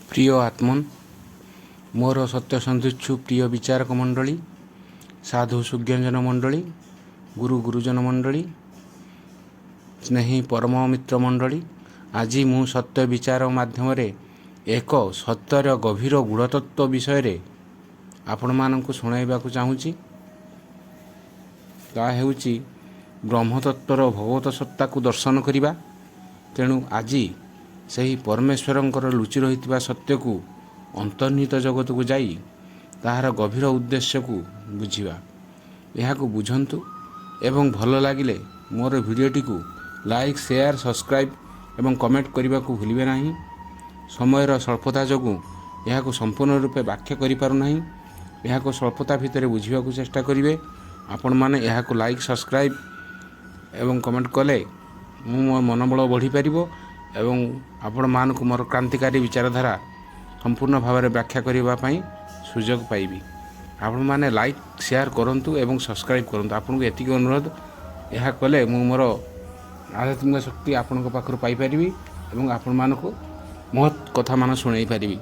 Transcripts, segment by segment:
प्रिय आत्मन मोर सत्य सन्धुच्छु प्रिय विचारक मंडली साधु सुज्ञजन मंडली गुरु गुरुजन मंडली स्नेही परम मित्र मंडली आज मु सत्य विचार माध्यम एक सत्यर गभीर गूढ़तत्व विषय आपण मानक शुणाइबा चाहूँगी। ताहा हेउची ब्रह्मतत्वर भगवत सत्ता को दर्शन करिबा। तेणु आज सही परमेश्वरंकर लुचि रही सत्य को अंतर्निहित जगत को जाई ताहार गभीर उद्देश्य को बुझिबा। यह बुझंतु एवं भल लगिले मोर भिडियोटी को लाइक शेयर सब्सक्राइब एवं कमेंट करने को भूलिबे नहीं। समयर स्वल्पता जोगु यह संपूर्ण रूपे व्याख्या करि पारु नहीं। यह स्वल्पता भितर बुझिबा को चेष्टा करिवे। आपण माने यह लाइक सब्सक्राइब एवं कमेंट कले मो मनोबल बढ़ी पारिबो एवं आपण मानक मोर क्रांतिकारी विचारधारा संपूर्ण भाव में व्याख्या करने सुजोग पाइबी। आपण माने लाइक शेयर करंतु एवं सब्सक्राइब करंतु। आपन को एतिक अनुरोध। यह कले मु मोर आध्यात्मिक शक्ति आपण पाखर पाई पारिबी एवं आपण मानक महत् कथा मान शुणाई पारिबी।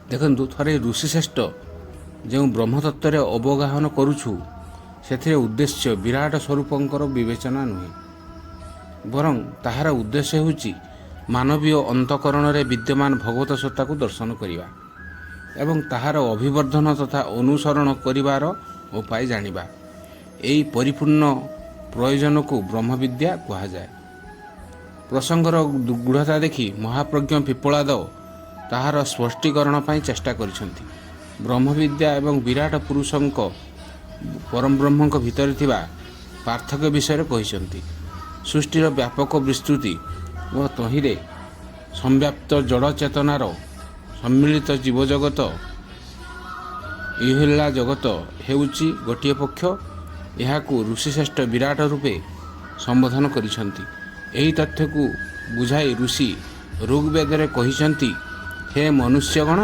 देखंतु थरे ऋषिश्रेष्ठ जो ब्रह्मतत्व अवगाहन करुछु से उद्देश्य विराट स्वरूपंकर विवेचना नुहे बरं ताहार उद्देश्य होची मानवीय अंतकरण रे विद्यमान भगवत सत्ता को दर्शन करिबा एवं ताहार अभिवर्धन तथा अनुसरण करिवार उपाय जानिबा। एई परिपूर्ण प्रयोजन को ब्रह्मविद्या कहा जाए। प्रसंगर गूढ़ता देखि महाप्रज्ञ पिप्पलाद ताहार स्पष्टीकरण पाई चेष्टा करिसंती। ब्रह्मविद्या एवं विराट पुरुषंक परम ब्रह्मंक भितर थिबा पार्थक्य विषय कहिसंती। सृष्टिर व्यापक विस्तृति व तहिरे संव्याप्त जड़ चेतनार सम्मिलित जीवजगत इहिला जगत हेउची गोटिए पक्ष। यहाकू ऋषिश्रेष्ठ विराट रूपे संबोधन करिसंती। एही तथ्य को बुझाई ऋषि ऋग्वेद रे कहिसंती, हे मनुष्यगण,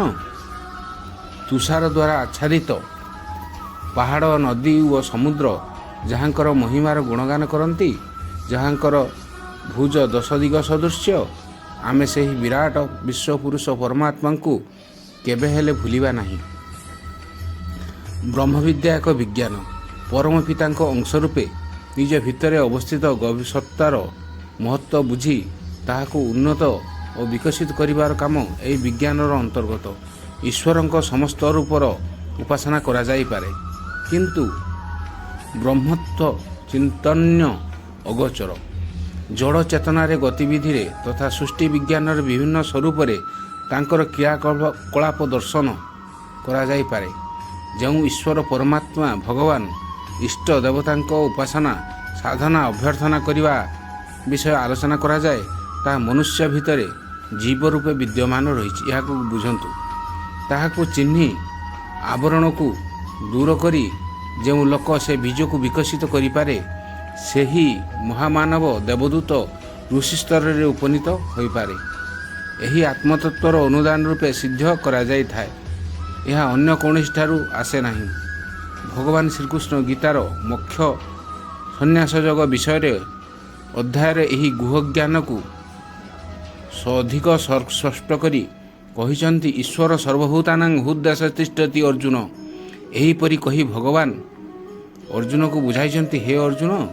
तुषार द्वारा आच्छादित पहाड़ नदी व समुद्र जहाँकर महिमार गुणगान करती, जहाँकर भुज दश दिग सदृश्य, आमे से ही विराट विश्वपुरुष परमात्मा को केबे हेले भूलिबा नहीं। ब्रह्मविद्या एक विज्ञान परम पिता अंश रूपे निज भितर अवस्थित गभीरतार महत्व बुझी ताहाको उन्नत और विकसित करिवार काम एही विज्ञानर अंतर्गत। ईश्वरंक समस्त रूपर उपासना करा जाई पारे, किंतु ब्रह्मत्व चिंतन्य अगोचर। जड़ चेतनार गतिविधि रे तथा सृष्टि विज्ञान विभिन्न स्वरूप रे तांकर क्रियाकलाप दर्शन करा जाई पारे। जो ईश्वर परमात्मा भगवान इष्ट देवतांक उपासना साधना अभ्यर्थना करिवा विषय आलोचना करा जाए, ता मनुष्य भितर जीव रूपे विद्यमान रही। यह बुझंतु ताहाको चिन्ही आवरण को दूर करी जो लोक से बीज को विकसित करि पारे, सेही महामानव देवदूत ऋषि स्तर रे उपनीत होई पारे। एही आत्मतत्वर अनुदान रूपे सिद्ध करा जाई थाए। यह अन्य कौनसी ठारू आसे नहीं। भगवान श्रीकृष्ण गीतार मुख्य संन्यास योग विषय रे अध्याय रे एही गुह ज्ञान को अधिक स्पष्ट करी कहिसंती, ईश्वर सर्वभूतानां हृदय तिष्ठति अर्जुन। एही परी कही भगवान अर्जुन को बुझाइछंती, हे अर्जुन,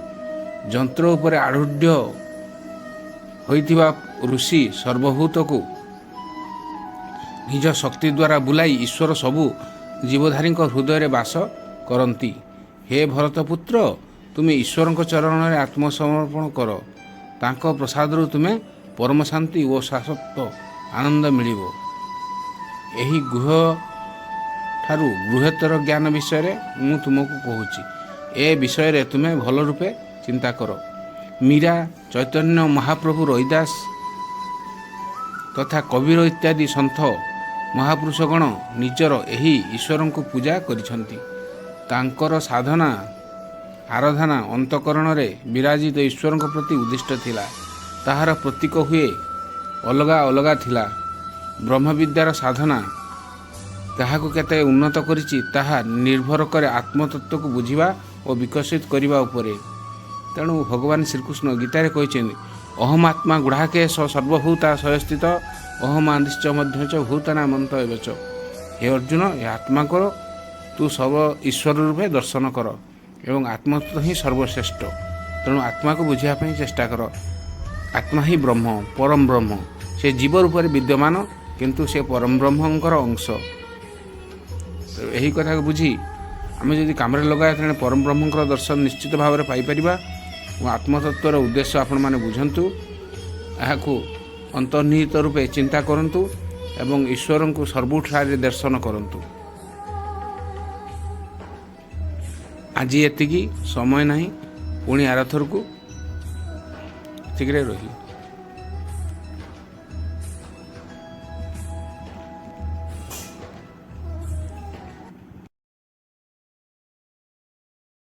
जंत्र उपर आरूढ़ होइथिबा ऋषि सर्वभूत को निज शक्ति द्वारा बुलाई ईश्वर सबु जीवधारी हृदय रे वास करती। हे भरतपुत्र, तुमे ईश्वर चरण में आत्मसमर्पण कर। तांको प्रसाद तुम्हें परम शांति और शाश्वत आनंद मिलिबो। एही गुह ठारू बृहत्तर ज्ञान विषय मु तुमको कहूची। ए विषय रे तुम्हें भल रूपे चिंता कर। मीरा, चैतन्य महाप्रभु, रविदास तथा कबीर इत्यादि सन्थ महापुरुषगण निजर एही ईश्वर को पूजा करिछंती। तांकर साधना आराधना अंतकरण रे विराजित ईश्वर प्रति उद्दिष्ट थिला। ताहार प्रतीक हुए अलगा अलगा थिला। ब्रह्मविद्यार साधना ताहाको केते उन्नत करिछि ताहा निर्भर करे आत्मतत्व को बुझिबा और विकसित करिबा उपरे। तेणु भगवान श्रीकृष्ण गीतारे कहते अहमात्मा गुढ़ाके सर्वभूता स्वस्थित ଅହମାଦିଶ୍ଚ ମଧ୍ୟ च ଭୂତାନାମନ୍ତ ଏବ च। ହେ ଅର୍ଜୁନ, ଏ ଆତ୍ମା କର, ତୁ ସର୍ବ ଈଶ୍ୱର ରୂପେ ଦର୍ଶନ କର ଏବଂ ଆତ୍ମତତ୍ତ୍ୱ ହିଁ ସର୍ବଶ୍ରେଷ୍ଠ। ତେଣୁ ଆତ୍ମାକୁ ବୁଝିବା ପାଇଁ ଚେଷ୍ଟା କର। ଆତ୍ମା ହିଁ ବ୍ରହ୍ମ, ପରମ ବ୍ରହ୍ମ। ସେ ଜୀବ ରୂପରେ ବିଦ୍ୟମାନ, କିନ୍ତୁ ସେ ପରମ ବ୍ରହ୍ମଙ୍କର ଅଂଶ। ଏହି କଥାକୁ ବୁଝି ଆମେ ଯଦି କାମରେ ଲଗାଇବା ତେଣୁ ପରମ ବ୍ରହ୍ମଙ୍କର ଦର୍ଶନ ନିଶ୍ଚିତ ଭାବରେ ପାଇପାରିବା। ଏବଂ ଆତ୍ମତତ୍ତ୍ୱର ଉଦ୍ଦେଶ୍ୟ ଆପଣମାନେ ବୁଝନ୍ତୁ, ଏହାକୁ ଅନ୍ତର୍ନିହିତ ରୂପେ ଚିନ୍ତା କରନ୍ତୁ ଏବଂ ଈଶ୍ୱରଙ୍କୁ ସର୍ବଠାରେ ଦର୍ଶନ କରନ୍ତୁ। ଆଜି ଏତିକି, ସମୟ ନାହିଁ, ପୁଣି ଆରଥରକୁ ଏତିକିରେ ରହିଲି।